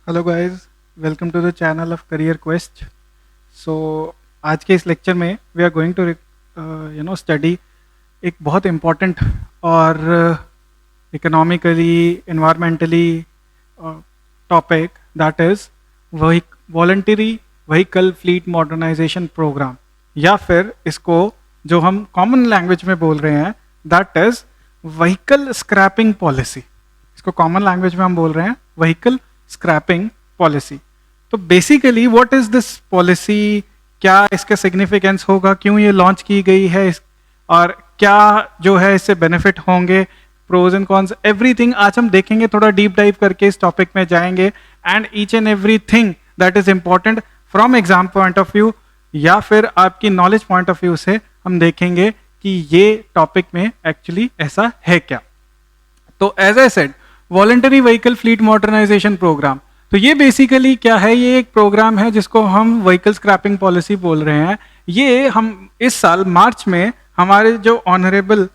Hello guys, welcome to the channel of career quest. So आज के इस lecture में we are going to study एक बहुत इम्पॉर्टेंट और economically environmentally topic, that is voluntary vehicle fleet modernisation programme, या फिर इसको जो हम कॉमन लैंग्वेज में बोल रहे हैं that is vehicle scrapping policy. इसको कॉमन लैंग्वेज में हम बोल रहे हैं व्हीकल स्क्रैपिंग पॉलिसी। तो basically what is this policy, क्या इसका सिग्निफिकेंस होगा, क्यों ये लॉन्च की गई है, और क्या जो है इससे बेनिफिट होंगे, प्रोज एंड कॉन्स, एवरीथिंग आज हम देखेंगे। थोड़ा डीप डाइव करके इस टॉपिक में जाएंगे and each and everything that is important from exam point of view या फिर आपकी नॉलेज पॉइंट ऑफ व्यू से हम देखेंगे कि ये टॉपिक में एक्चुअली ऐसा है क्या। तो as I said, voluntary vehicle fleet modernisation programme, तो ये बेसिकली क्या है, ये एक प्रोग्राम है जिसको हम व्हीकल स्क्रैपिंग पॉलिसी बोल रहे हैं। ये हम इस साल मार्च में हमारे जो honourable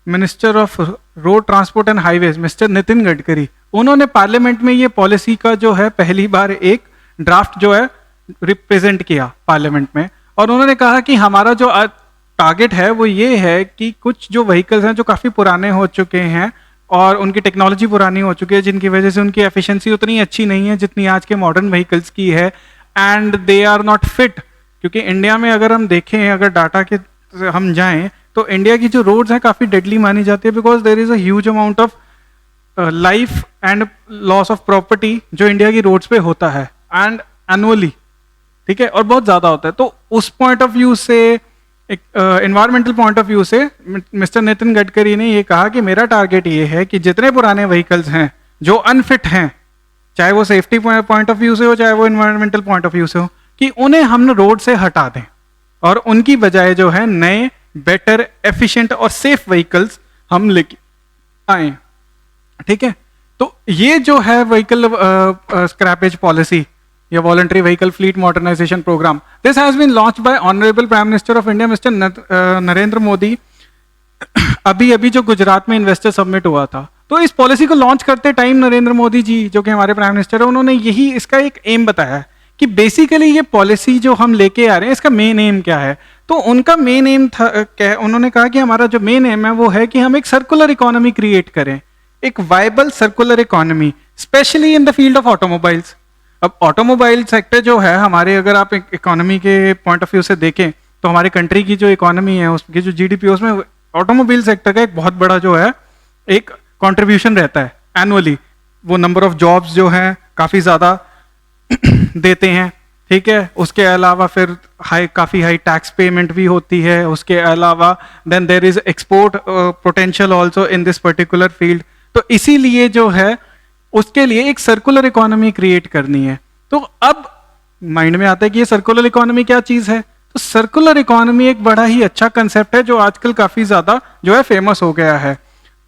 minister of road transport and highways mister Nitin Gadkari, उन्होंने पार्लियामेंट में ये पॉलिसी का जो है पहली बार एक ड्राफ्ट जो है रिप्रेजेंट किया पार्लियामेंट में, और उन्होंने कहा कि हमारा जो टारगेट है वो ये है कि कुछ जो व्हीकल्स हैं जो काफ़ी पुराने हो चुके हैं और उनकी टेक्नोलॉजी पुरानी हो चुकी है, जिनकी वजह से उनकी एफिशिएंसी उतनी अच्छी नहीं है जितनी आज के मॉडर्न व्हीकल्स की है, and they are not fit. क्योंकि इंडिया में अगर हम देखें, अगर डाटा के हम जाएं, तो इंडिया की जो रोड्स हैं काफ़ी डेडली मानी जाती है, because there is a huge amount of life and loss of property जो इंडिया की रोड्स पे होता है एंड एनुअली, ठीक है, और बहुत ज़्यादा होता है। तो उस पॉइंट ऑफ व्यू से, एक एनवायरमेंटल पॉइंट ऑफ व्यू से, मिस्टर नितिन गडकरी ने ये कहा कि मेरा टारगेट ये है कि जितने पुराने व्हीकल्स हैं जो अनफिट हैं, चाहे वो सेफ्टी पॉइंट ऑफ व्यू से हो, चाहे वो एनवायरमेंटल पॉइंट ऑफ व्यू से हो, कि उन्हें हम रोड से हटा दें और उनकी बजाय जो है नए, बेटर, एफिशिएंट और सेफ व्हीकल्स हम लेके आए। ठीक है, तो ये जो है व्हीकल स्क्रैपेज पॉलिसी या voluntary vehicle fleet modernisation programme, this has been launched by honourable prime minister of India mister Narendra Modi अभी अभी जो गुजरात में इन्वेस्टर सबमिट हुआ था। तो इस पॉलिसी को लॉन्च करते टाइम नरेंद्र मोदी जी, जो कि हमारे प्राइम मिनिस्टर है, उन्होंने यही इसका एक एम बताया कि बेसिकली ये पॉलिसी जो हम लेके आ रहे हैं इसका मेन एम क्या है। तो उनका मेन एम था क्या, उन्होंने कहा कि हमारा जो मेन एम है वो है कि हम एक सर्कुलर इकोनॉमी क्रिएट करें, एक viable circular economy, specially in the field of automobiles. अब ऑटोमोबाइल सेक्टर जो है हमारे, अगर आप इकोनॉमी के पॉइंट ऑफ व्यू से देखें तो हमारी कंट्री की जो इकोनॉमी है, उसकी जो जीडीपी है, उसमें ऑटोमोबाइल सेक्टर का एक बहुत बड़ा जो है एक कंट्रीब्यूशन रहता है एनुअली। वो नंबर ऑफ जॉब्स जो हैं काफ़ी ज़्यादा देते हैं, ठीक है। उसके अलावा फिर काफ़ी हाई टैक्स पेमेंट भी होती है। उसके अलावा then there is export potential also in this particular field. तो इसीलिए जो है उसके लिए एक सर्कुलर इकोनॉमी क्रिएट करनी है। तो अब माइंड में आता है कि ये सर्कुलर इकोनॉमी क्या चीज़ है। तो सर्कुलर इकोनॉमी एक बड़ा ही अच्छा कंसेप्ट है जो आजकल काफ़ी ज़्यादा जो है फेमस हो गया है।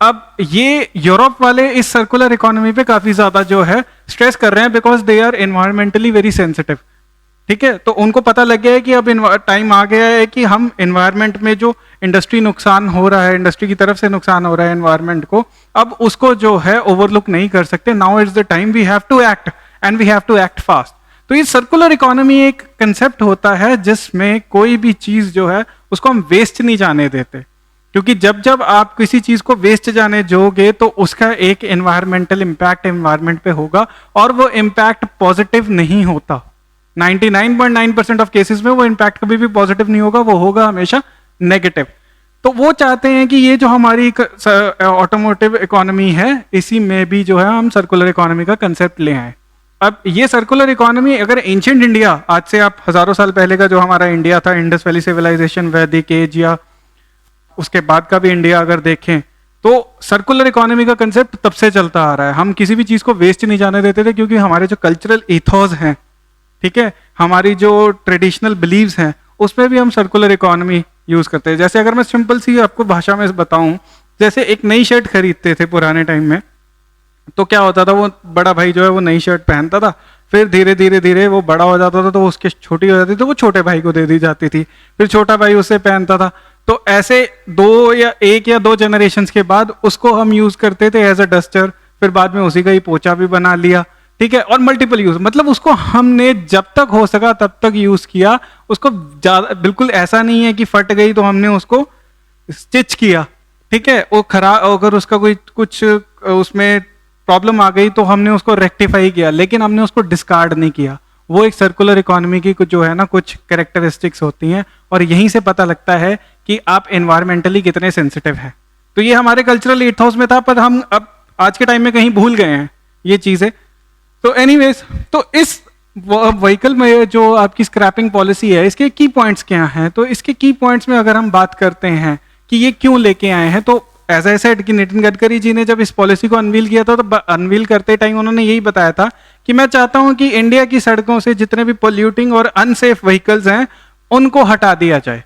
अब ये यूरोप वाले इस सर्कुलर इकोनॉमी पे काफ़ी ज़्यादा जो है स्ट्रेस कर रहे हैं, because they are environmentally very sensitive, ठीक है। तो उनको पता लग गया है कि अब टाइम आ गया है कि हम एनवायरमेंट में जो इंडस्ट्री नुकसान हो रहा है, इंडस्ट्री की तरफ से नुकसान हो रहा है एनवायरमेंट को, अब उसको जो है ओवरलुक नहीं कर सकते। Now it's the time we have to act and we have to act fast. तो ये सर्कुलर इकोनॉमी एक कंसेप्ट होता है जिसमें कोई भी चीज़ जो है उसको हम वेस्ट नहीं जाने देते, क्योंकि जब जब आप किसी चीज़ को वेस्ट जाने दोगे तो उसका एक एनवायरमेंटल इम्पैक्ट एनवायरमेंट पे होगा, और वो इम्पैक्ट पॉजिटिव नहीं होता। 99.9% ऑफ केसेस में वो इम्पैक्ट कभी भी पॉजिटिव नहीं होगा, वो होगा हमेशा नेगेटिव। तो वो चाहते हैं कि ये जो हमारी ऑटोमोटिव इकोनॉमी है, इसी में भी जो है हम सर्कुलर इकोनॉमी का कंसेप्ट ले आए। अब ये सर्कुलर इकोनॉमी, अगर एंशिएंट इंडिया, आज से आप हजारों साल पहले का जो हमारा इंडिया था, इंडस वैली सिविलाइजेशन, वैदिक एज, या उसके बाद का भी इंडिया अगर देखें, तो सर्कुलर इकोनॉमी का कंसेप्ट तब से चलता आ रहा है। हम किसी भी चीज़ को वेस्ट नहीं जाने देते थे, क्योंकि हमारे जो कल्चरल ईथोस हैं, ठीक है, हमारी जो ट्रेडिशनल बिलीव्स हैं, उसमें भी हम सर्कुलर इकोनॉमी यूज़ करते हैं। जैसे अगर मैं सिंपल सी आपको भाषा में बताऊं, जैसे एक नई शर्ट खरीदते थे पुराने टाइम में, तो क्या होता था, वो बड़ा भाई जो है वो नई शर्ट पहनता था, फिर धीरे धीरे धीरे वो बड़ा हो जाता था तो उसके छोटी हो जाती थी, तो वो छोटे भाई को दे दी जाती थी, फिर छोटा भाई उससे पहनता था। तो ऐसे एक या दो जनरेशन्स के बाद उसको हम यूज़ करते थे एज अ डस्टर, फिर बाद में उसी का ही पोछा भी बना लिया, ठीक है, और मल्टीपल यूज, मतलब उसको हमने जब तक हो सका तब तक यूज किया, उसको ज्यादा बिल्कुल ऐसा नहीं है कि फट गई तो हमने उसको स्टिच किया, ठीक है, वो खराब, अगर उसका कोई कुछ उसमें प्रॉब्लम आ गई तो हमने उसको रेक्टिफाई किया, लेकिन हमने उसको डिस्कार्ड नहीं किया। वो एक सर्कुलर इकोनॉमी की कुछ जो है ना कुछ कैरेक्टरिस्टिक्स होती हैं, और यहीं से पता लगता है कि आप एनवायरमेंटली कितने सेंसिटिव हैं। तो ये हमारे कल्चरल ईथोस में था, पर हम अब आज के टाइम में कहीं भूल गए हैं ये चीजें। तो एनीवेज, तो इस व्हीकल में जो आपकी स्क्रैपिंग पॉलिसी है, इसके की पॉइंट्स क्या हैं? तो इसके की पॉइंट्स में अगर हम बात करते हैं कि ये क्यों लेके आए हैं, तो एज आई सेड कि नितिन गडकरी जी ने जब इस पॉलिसी को अनवील किया था, तो अनवील करते टाइम उन्होंने यही बताया था कि मैं चाहता हूं कि इंडिया की सड़कों से जितने भी पोल्यूटिंग और अनसेफ व्हीकल्स हैं उनको हटा दिया जाए,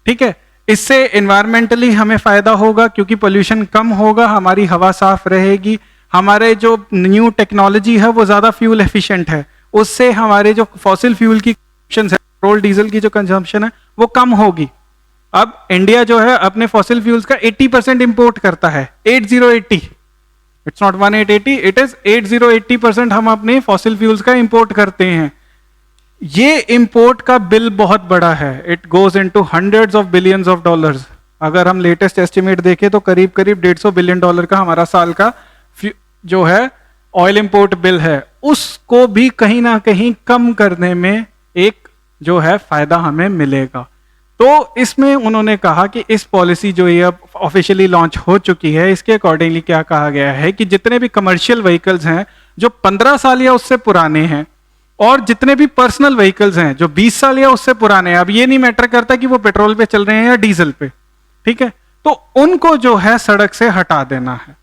ठीक है। इससे एनवायरमेंटली हमें फायदा होगा क्योंकि पोल्यूशन कम होगा, हमारी हवा साफ रहेगी, हमारे जो न्यू टेक्नोलॉजी है वो ज्यादा फ्यूल एफिशिएंट है, उससे हमारे जो फॉसिल फ्यूल की कंजम्पशन है, पेट्रोल डीजल की जो कंजम्पशन है वो कम होगी। अब इंडिया जो है अपने फॉसिल फ्यूल्स का 80% इंपोर्ट करता है, 8080, इट्स नॉट 1880, इट इज 8080% हम अपने फॉसिल फ्यूल्स का इंपोर्ट करते हैं। ये इंपोर्ट का बिल बहुत बड़ा है, it goes into hundreds of billions of dollars. अगर हम लेटेस्ट एस्टिमेट देखें तो करीब करीब $150 बिलियन का हमारा साल का जो है ऑयल इंपोर्ट बिल है, उसको भी कहीं ना कहीं कम करने में एक जो है फायदा हमें मिलेगा। तो इसमें उन्होंने कहा कि इस पॉलिसी जो ये अब ऑफिशियली लॉन्च हो चुकी है, इसके अकॉर्डिंगली क्या कहा गया है कि जितने भी कमर्शियल व्हीकल्स हैं जो 15 साल या उससे पुराने हैं, और जितने भी पर्सनल व्हीकल्स हैं जो 20 साल या उससे पुराने हैं, अब ये नहीं मैटर करता कि वो पेट्रोल पे चल रहे हैं या डीजल पे, ठीक है, तो उनको जो है सड़क से हटा देना है,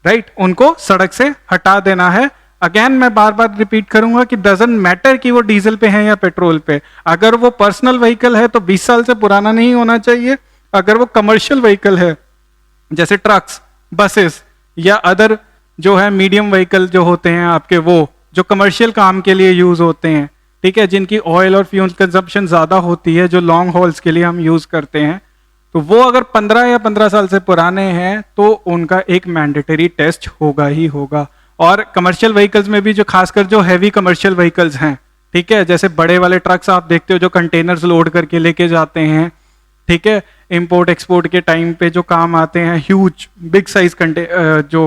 राइट, उनको सड़क से हटा देना है। अगेन मैं बार बार रिपीट करूंगा कि डजंट मैटर कि वो डीजल पे है या पेट्रोल पे, अगर वो पर्सनल व्हीकल है तो 20 साल से पुराना नहीं होना चाहिए। अगर वो कमर्शियल व्हीकल है जैसे ट्रक्स, बसेस या अदर जो है मीडियम व्हीकल जो होते हैं आपके, वो जो कमर्शियल काम के लिए यूज होते हैं, ठीक है, जिनकी ऑयल और फ्यूल कंजप्शन ज्यादा होती है, जो लॉन्ग हॉल्स के लिए हम यूज करते हैं, तो वो अगर 15 या 15 साल से पुराने हैं तो उनका एक मैंडेटरी टेस्ट होगा ही होगा। और कमर्शियल व्हीकल्स में भी जो खासकर जो हैवी कमर्शियल व्हीकल्स हैं, ठीक है, जैसे बड़े वाले ट्रक्स आप देखते हो जो कंटेनर्स लोड करके लेके जाते हैं, ठीक है, इंपोर्ट एक्सपोर्ट के टाइम पे जो काम आते हैं, ह्यूज बिग साइज जो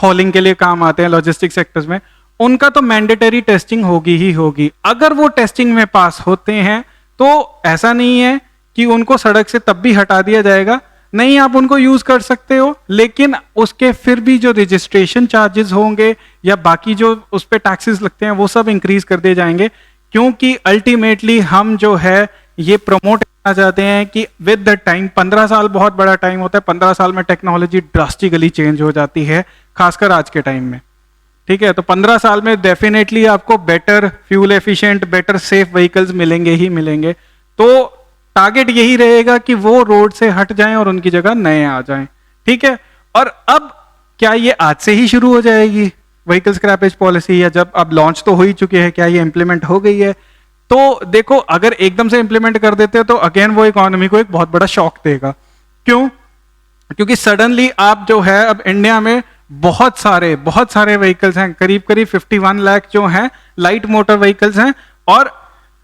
हॉलिंग के लिए काम आते हैं लॉजिस्टिक सेक्टर्स में, उनका तो मैंडेटरी टेस्टिंग होगी ही होगी। अगर वो टेस्टिंग में पास होते हैं तो ऐसा नहीं है कि उनको सड़क से तब भी हटा दिया जाएगा, नहीं, आप उनको यूज कर सकते हो, लेकिन उसके फिर भी जो रजिस्ट्रेशन चार्जेस होंगे या बाकी जो उस पर टैक्सेस लगते हैं वो सब इंक्रीज कर दिए जाएंगे, क्योंकि अल्टीमेटली हम जो है ये प्रमोट करना चाहते हैं कि विद द टाइम, 15 साल बहुत बड़ा टाइम होता है, 15 साल में टेक्नोलॉजी ड्रास्टिकली चेंज हो जाती है, खासकर आज के टाइम में, ठीक है। तो 15 साल में डेफिनेटली आपको better fuel efficient, better safe vehicles मिलेंगे ही मिलेंगे। तो टारगेट यही रहेगा कि वो रोड से हट जाएं और उनकी जगह नए आ जाएं, ठीक है। और अब क्या ये आज से ही शुरू हो जाएगी व्हीकल स्क्रैपेज पॉलिसी, या जब अब लॉन्च तो हो ही चुकी है, क्या ये इंप्लीमेंट हो गई है? तो देखो, अगर एकदम से इंप्लीमेंट कर देते हो तो अगेन वो इकोनॉमी को एक बहुत बड़ा शॉक देगा। क्यों? क्योंकि सडनली आप जो है अब इंडिया में बहुत सारे व्हीकल्स हैं, करीब करीब 51 लाख जो हैं लाइट मोटर व्हीकल्स हैं, और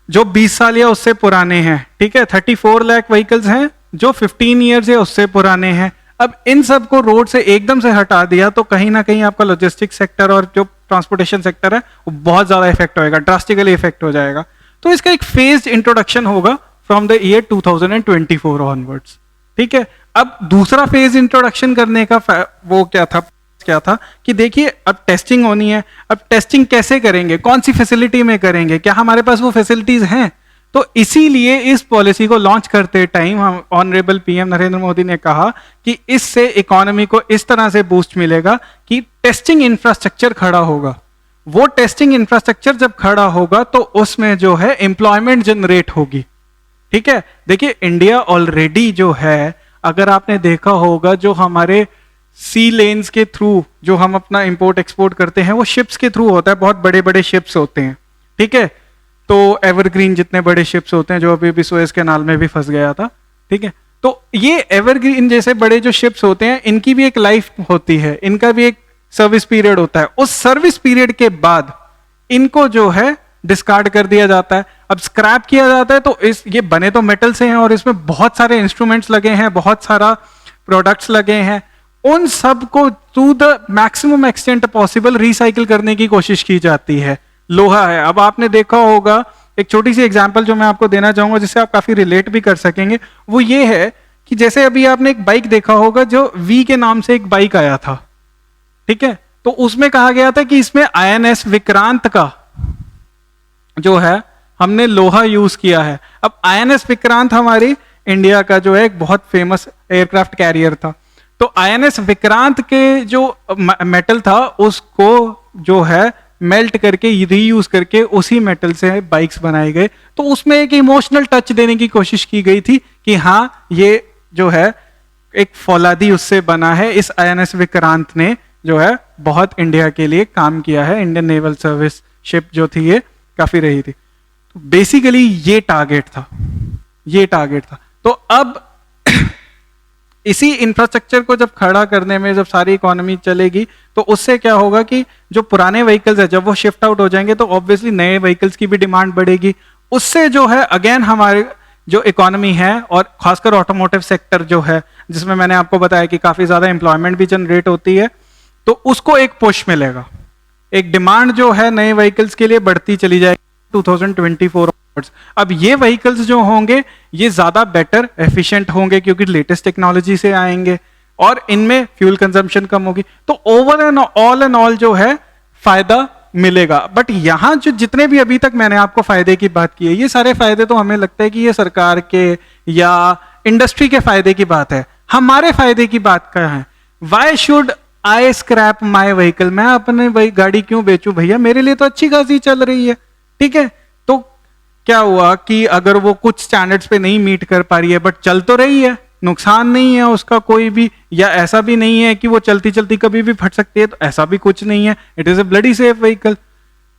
जो 20 साल या उससे पुराने हैं, ठीक है, 34 लाख व्हीकल्स हैं जो 15 ईयर्स या उससे पुराने हैं। अब इन सब को रोड से एकदम से हटा दिया तो कहीं ना कहीं आपका लॉजिस्टिक सेक्टर और जो ट्रांसपोर्टेशन सेक्टर है वो बहुत ज्यादा इफेक्ट होएगा, ड्रास्टिकली इफेक्ट हो जाएगा। तो इसका एक फेज्ड इंट्रोडक्शन होगा फ्रॉम द ईयर 2024 ऑनवर्ड्स, ठीक है। अब दूसरा फेज इंट्रोडक्शन करने का वो क्या था कि देखिए अब टेस्टिंग होनी है, अब टेस्टिंग कैसे करेंगे, कौन सी फैसिलिटी में करेंगे, क्या हमारे पास वो फैसिलिटीज हैं? तो इसीलिए इस पॉलिसी को लॉन्च करते टाइम हम ऑनरेबल पीएम नरेंद्र मोदी ने कहा कि इससे इकोनॉमी को इस तरह से बूस्ट मिलेगा कि टेस्टिंग इंफ्रास्ट्रक्चर खड़ा होगा। वो टेस्टिंग इंफ्रास्ट्रक्चर जब खड़ा होगा तो उसमें जो है एम्प्लॉयमेंट जनरेट होगी, ठीक है। देखिए इंडिया ऑलरेडी जो है, अगर आपने देखा होगा, जो हमारे सी लेन्स के थ्रू जो हम अपना इंपोर्ट एक्सपोर्ट करते हैं वो शिप्स के थ्रू होता है, बहुत बड़े बड़े शिप्स होते हैं, ठीक है। तो एवरग्रीन जितने बड़े शिप्स होते हैं, जो अभी भी सुएज कैनाल में भी फंस गया था, ठीक है। तो ये एवरग्रीन जैसे बड़े जो शिप्स होते हैं, इनकी भी एक लाइफ होती है, इनका भी एक सर्विस पीरियड होता है, उस सर्विस पीरियड के बाद इनको जो है डिस्कार्ड कर दिया जाता है। अब स्क्रैप किया जाता है तो ये बने तो मेटल से हैं और इसमें बहुत सारे इंस्ट्रूमेंट्स लगे हैं, बहुत सारा प्रोडक्ट्स लगे हैं, उन सब को to the maximum extent possible recycle करने की कोशिश की जाती है। लोहा है, अब आपने देखा होगा, एक छोटी सी एग्जांपल जो मैं आपको देना चाहूंगा जिससे आप काफी रिलेट भी कर सकेंगे, वो ये है कि जैसे अभी आपने एक बाइक देखा होगा जो वी के नाम से एक बाइक आया था, ठीक है, तो उसमें कहा गया था कि इसमें INS विक्रांत का जो है हमने लोहा यूज किया है। अब INS विक्रांत हमारी इंडिया का जो है एक बहुत फेमस एयरक्राफ्ट कैरियर था, तो INS विक्रांत के जो मेटल था उसको जो है मेल्ट करके रीयूज करके उसी मेटल से बाइक्स बनाए गए। तो उसमें एक इमोशनल टच देने की कोशिश की गई थी कि हाँ ये जो है एक फौलादी उससे बना है, इस INS विक्रांत ने जो है बहुत इंडिया के लिए काम किया है, इंडियन नेवल सर्विस शिप जो थी ये काफी रही थी। तो बेसिकली ये टारगेट था। तो अब इसी इंफ्रास्ट्रक्चर को जब खड़ा करने में जब सारी इकोनॉमी चलेगी तो उससे क्या होगा कि जो पुराने व्हीकल्स है जब वो शिफ्ट आउट हो जाएंगे तो ऑब्वियसली नए व्हीकल्स की भी डिमांड बढ़ेगी। उससे जो है अगेन हमारे जो इकोनॉमी है और खासकर ऑटोमोटिव सेक्टर जो है जिसमें मैंने आपको बताया कि काफी ज्यादा एम्प्लॉयमेंट भी जनरेट होती है, तो उसको एक पुश मिलेगा, एक डिमांड जो है नए व्हीकल्स के लिए बढ़ती चली जाएगी 2024। अब ये व्हीकल्स जो होंगे ये ज्यादा बेटर एफिशिएंट होंगे क्योंकि लेटेस्ट टेक्नोलॉजी से आएंगे और इनमें फ्यूल कंजम्पशन कम होगी, तो ओवर एंड ऑल जो है फायदा मिलेगा। बट यहां जो जितने भी अभी तक मैंने आपको फायदे की बात की है, ये सारे फायदे तो हमें लगता है कि ये सरकार के या इंडस्ट्री के फायदे की बात है। हमारे फायदे की बात क्या है? Why should I scrap my vehicle? मैं अपने वही गाड़ी क्यों बेचूं भैया, मेरे लिए तो अच्छी खासी चल रही है, ठीक है। तो क्या हुआ कि अगर वो कुछ स्टैंडर्ड्स पे नहीं मीट कर पा रही है बट चल तो रही है, नुकसान नहीं है उसका कोई भी, या ऐसा भी नहीं है कि वो चलती चलती कभी भी फट सकती है, तो ऐसा भी कुछ नहीं है, it is a bloody safe vehicle.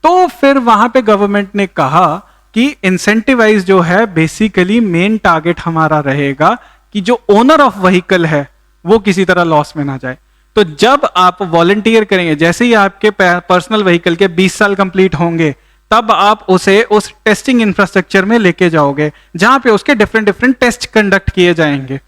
तो फिर वहां पे गवर्नमेंट ने कहा कि इंसेंटिवाइज जो है बेसिकली मेन टारगेट हमारा रहेगा कि जो ओनर ऑफ व्हीकल है वो किसी तरह लॉस में ना जाए। तो जब आप वॉलंटियर करेंगे, जैसे ही आपके पर्सनल व्हीकल के 20 साल कंप्लीट होंगे तब आप उसे उस टेस्टिंग इंफ्रास्ट्रक्चर में लेके जाओगे जहां पे उसके डिफरेंट टेस्ट कंडक्ट किए जाएंगे,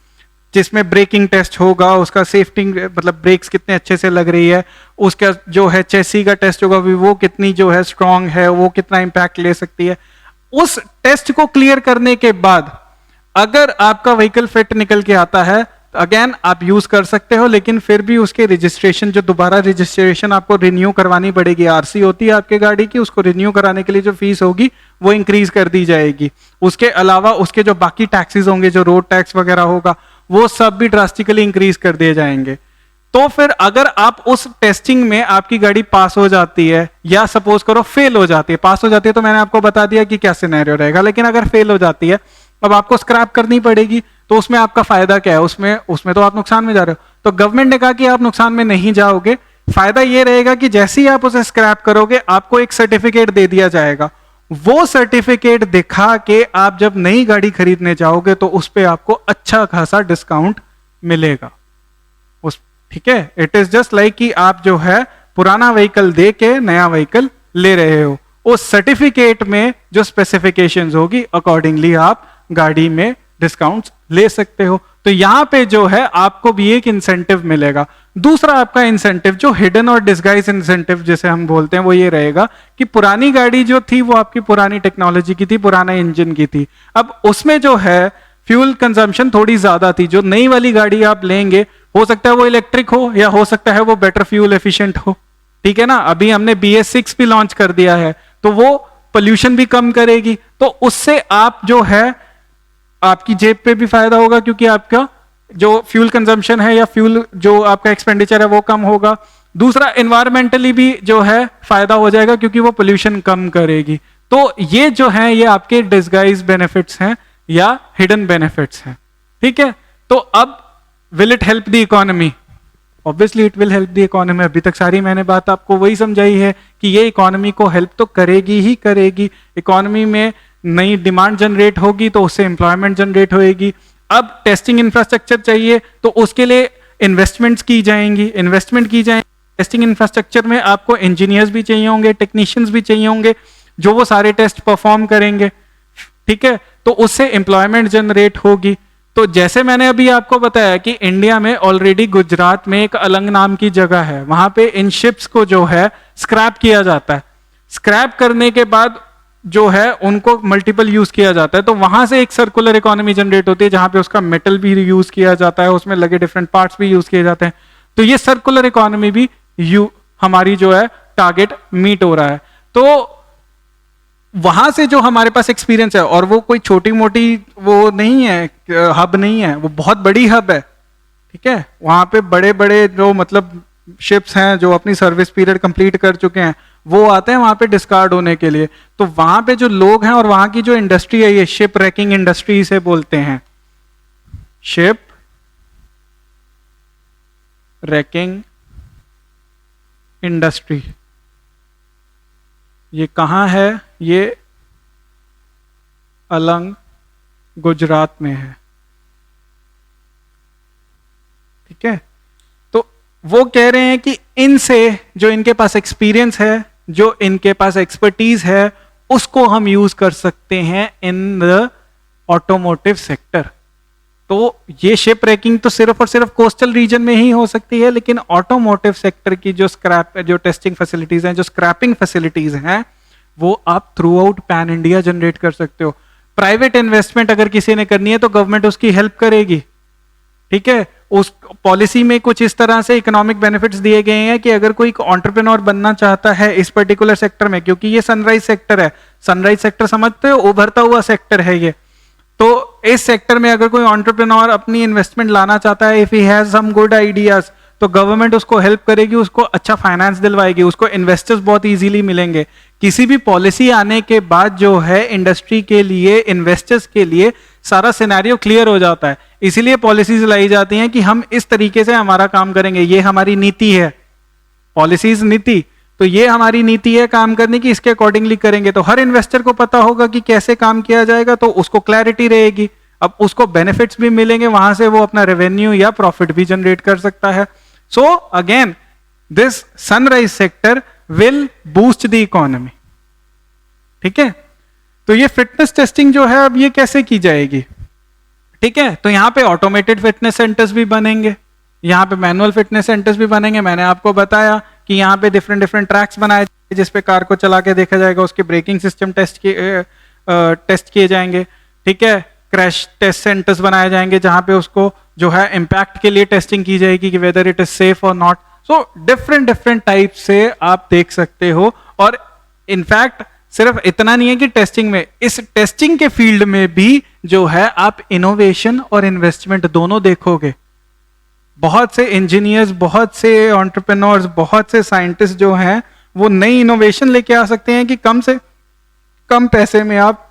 जिसमें ब्रेकिंग टेस्ट होगा, उसका सेफ्टी मतलब ब्रेक्स कितने अच्छे से लग रही है, उसका जो है चेसी का टेस्ट होगा, वो कितनी जो है स्ट्रांग है, वो कितना इंपैक्ट ले सकती है। उस टेस्ट को क्लियर करने के बाद अगर आपका व्हीकल फिट निकल के आता है तो अगेन आप यूज कर सकते हो, लेकिन फिर भी उसके रजिस्ट्रेशन जो दोबारा रजिस्ट्रेशन आपको रिन्यू करवानी पड़ेगी, आरसी होती है आपके गाड़ी की, उसको रिन्यू कराने के लिए जो फीस होगी वो इंक्रीज कर दी जाएगी। उसके अलावा उसके जो बाकी टैक्सेस होंगे, जो रोड टैक्स वगैरह होगा, वो सब भी ड्रास्टिकली इंक्रीज कर दिए जाएंगे। तो फिर अगर आप उस टेस्टिंग में आपकी गाड़ी पास हो जाती है या सपोज करो फेल हो जाती है, पास हो जाती है तो मैंने आपको बता दिया कि क्या सिनेरियो रहेगा, लेकिन अगर फेल हो जाती है अब आपको स्क्रैप करनी पड़ेगी, तो उसमें आपका फायदा क्या है? उसमें तो आप नुकसान में जा रहे हो। तो गवर्नमेंट ने कहा कि आप नुकसान में नहीं जाओगे, फायदा ये रहेगा कि जैसे ही आप उसे स्क्रैप करोगे आपको एक सर्टिफिकेट दे दिया जाएगा, वो सर्टिफिकेट दिखा के आप जब नई गाड़ी खरीदने जाओगे तो उस पर आपको अच्छा खासा डिस्काउंट मिलेगा। ठीक है, इट इज जस्ट लाइक कि आप जो है पुराना व्हीकल दे के नया व्हीकल ले रहे हो, उस सर्टिफिकेट में जो स्पेसिफिकेशंस होगी अकॉर्डिंगली आप गाड़ी में डिस्काउंट्स ले सकते हो। तो यहां पे जो है आपको भी एक इंसेंटिव मिलेगा। दूसरा आपका इंसेंटिव जो हिडन और डिस्गाइज इंसेंटिव जिसे हम बोलते हैं वो ये रहेगा कि पुरानी गाड़ी जो थी वो आपकी पुरानी टेक्नोलॉजी की थी, पुराना इंजन की थी, अब उसमें जो है फ्यूल कंजम्पशन थोड़ी ज्यादा थी। जो नई वाली गाड़ी आप लेंगे हो सकता है वो इलेक्ट्रिक हो या हो सकता है वो बेटर फ्यूल एफिशिएंट हो, ठीक है ना। अभी हमने BS6 भी लॉन्च कर दिया है तो वो पोल्यूशन भी कम करेगी, तो उससे आप जो है आपकी जेब पे भी फायदा होगा क्योंकि आपका जो फ्यूल कंजम्पशन है या फ्यूल जो आपका एक्सपेंडिचर है वो कम होगा। दूसरा एनवायरमेंटली भी जो है फायदा हो जाएगा क्योंकि वो पोल्यूशन कम करेगी। तो ये जो है ये आपके डिस्गाइज बेनिफिट्स हैं या हिडन बेनिफिट्स हैं, ठीक है। तो अब will it help the economy? Obviously it will help the economy. अभी तक सारी मैंने बात आपको वही समझाई है कि ये इकोनॉमी को हेल्प तो करेगी ही करेगी। इकोनॉमी में नई डिमांड जनरेट होगी तो उससे एम्प्लॉयमेंट जनरेट होएगी। अब टेस्टिंग इंफ्रास्ट्रक्चर चाहिए तो उसके लिए इन्वेस्टमेंट्स की जाएंगी, इन्वेस्टमेंट की जाएंगी टेस्टिंग इंफ्रास्ट्रक्चर में आपको इंजीनियर्स भी चाहिए होंगे, टेक्नीशियंस भी चाहिए होंगे जो वो सारे टेस्ट परफॉर्म करेंगे, ठीक है। तो उससे एम्प्लॉयमेंट जनरेट होगी। तो जैसे मैंने अभी आपको बताया कि इंडिया में ऑलरेडी गुजरात में एक अलंग नाम की जगह है, वहां पे इन शिप्स को जो है स्क्रैप किया जाता है। स्क्रैप करने के बाद जो है उनको मल्टीपल यूज किया जाता है, तो वहां से एक सर्कुलर इकोनॉमी जनरेट होती है जहां पे उसका मेटल भी यूज किया जाता है, उसमें लगे डिफरेंट पार्ट्स भी यूज किए जाते हैं। तो ये सर्कुलर इकोनॉमी भी हमारी जो है टारगेट मीट हो रहा है। तो वहां से जो हमारे पास एक्सपीरियंस है, और वो कोई छोटी मोटी वो नहीं है, हब नहीं है, वो बहुत बड़ी हब है, ठीक है। वहां पे बड़े बड़े जो मतलब शिप्स हैं जो अपनी सर्विस पीरियड कंप्लीट कर चुके हैं, वो आते हैं वहां पे डिस्कार्ड होने के लिए। तो वहां पे जो लोग हैं और वहां की जो इंडस्ट्री है, ये शिप रैकिंग इंडस्ट्री से बोलते हैं, शिप रैकिंग इंडस्ट्री। ये कहाँ है? ये अलंग गुजरात में है, ठीक है। तो वो कह रहे हैं कि इनसे जो इनके पास एक्सपीरियंस है, जो इनके पास एक्सपर्टीज है, उसको हम यूज कर सकते हैं इन द ऑटोमोटिव सेक्टर। तो ये शिप रैकिंग तो सिर्फ और सिर्फ कोस्टल रीजन में ही हो सकती है, लेकिन ऑटोमोटिव सेक्टर की जो जो टेस्टिंग फैसिलिटीज हैं, जो स्क्रैपिंग फैसिलिटीज हैं, वो आप through out pan India generate कर सकते हो। प्राइवेट इन्वेस्टमेंट अगर किसी ने करनी है तो गवर्नमेंट उसकी हेल्प करेगी, ठीक है। उस पॉलिसी में कुछ इस तरह से इकोनॉमिक बेनिफिट्स दिए गए हैं कि अगर कोई एंटरप्रेन्योर बनना चाहता है इस पर्टिकुलर सेक्टर में, क्योंकि ये सनराइज सेक्टर है, सनराइज सेक्टर समझते हो, उभरता हुआ सेक्टर है ये। तो इस सेक्टर में अगर कोई एंटरप्रेन्योर अपनी इन्वेस्टमेंट लाना चाहता है, if he has some good ideas, तो गवर्नमेंट उसको हेल्प करेगी, उसको अच्छा फाइनेंस दिलवाएगी, उसको इन्वेस्टर्स बहुत इजीली मिलेंगे। किसी भी पॉलिसी आने के बाद जो है इंडस्ट्री के लिए, इन्वेस्टर्स के लिए सारा सिनेरियो क्लियर हो जाता है। इसीलिए पॉलिसीज लाई जाती हैं कि हम इस तरीके से हमारा काम करेंगे, ये हमारी नीति है, पॉलिसीज नीति। तो ये हमारी नीति है काम करने की, इसके अकॉर्डिंगली करेंगे। तो हर इन्वेस्टर को पता होगा कि कैसे काम किया जाएगा, तो उसको क्लैरिटी रहेगी, अब उसको बेनिफिट्स भी मिलेंगे, वहां से वो अपना रेवेन्यू या प्रॉफिट भी जनरेट कर सकता है। So again this sunrise sector will boost the economy, ठीक है। तो ये फिटनेस टेस्टिंग जो है अब ये कैसे की जाएगी, ठीक है। तो यहाँ पे ऑटोमेटेड फिटनेस सेंटर्स भी बनेंगे, यहाँ पे मैनुअल फिटनेस सेंटर्स भी बनेंगे। मैंने आपको बताया कि यहाँ पे डिफरेंट ट्रैक्स बनाए जाएंगे जिसपे कार को चला के देखा जाएगा, उसके ब्रेकिंग सिस्टम टेस्ट किए जाएंगे, ठीक है। क्रैश टेस्ट सेंटर्स बनाए जाएंगे जहां पे उसको जो है इम्पैक्ट के लिए टेस्टिंग की जाएगी कि वेदर इट इज सेफ और नॉट। सो डिफरेंट टाइप से आप देख सकते हो। और इनफैक्ट सिर्फ इतना नहीं है कि टेस्टिंग में, इस टेस्टिंग के फील्ड में भी जो है आप इनोवेशन और इन्वेस्टमेंट दोनों देखोगे। बहुत से इंजीनियर्स, बहुत से एंटरप्रेन्योर्स, बहुत से साइंटिस्ट जो हैं वो नई इनोवेशन लेके आ सकते हैं कि कम से कम पैसे में आप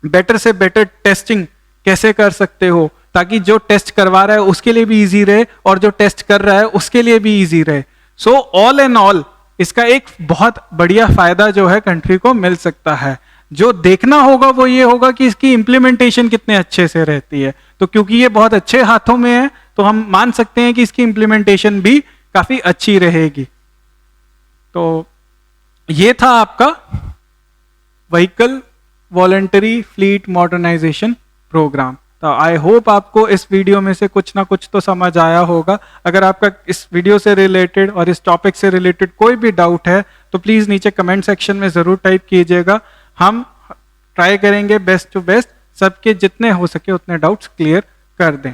बेटर से बेटर टेस्टिंग कैसे कर सकते हो, ताकि जो टेस्ट करवा रहा है उसके लिए भी इजी रहे और जो टेस्ट कर रहा है उसके लिए भी इजी रहे। सो ऑल एंड ऑल इसका एक बहुत बढ़िया फायदा जो है कंट्री को मिल सकता है। जो देखना होगा वो ये होगा कि इसकी इंप्लीमेंटेशन कितने अच्छे से रहती है। तो क्योंकि ये बहुत अच्छे हाथों में है तो हम मान सकते हैं कि इसकी इंप्लीमेंटेशन भी काफी अच्छी रहेगी। तो ये था आपका vehicle voluntary fleet modernisation programme. तो आई होप आपको इस वीडियो में से कुछ ना कुछ तो समझ आया होगा। अगर आपका इस वीडियो से रिलेटेड और इस टॉपिक से रिलेटेड कोई भी डाउट है तो प्लीज नीचे कमेंट सेक्शन में जरूर टाइप कीजिएगा। हम ट्राई करेंगे बेस्ट टू बेस्ट सबके जितने हो सके उतने डाउट्स क्लियर कर दें।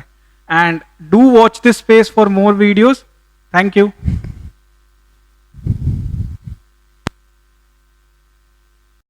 And do watch this space for more videos. Thank you.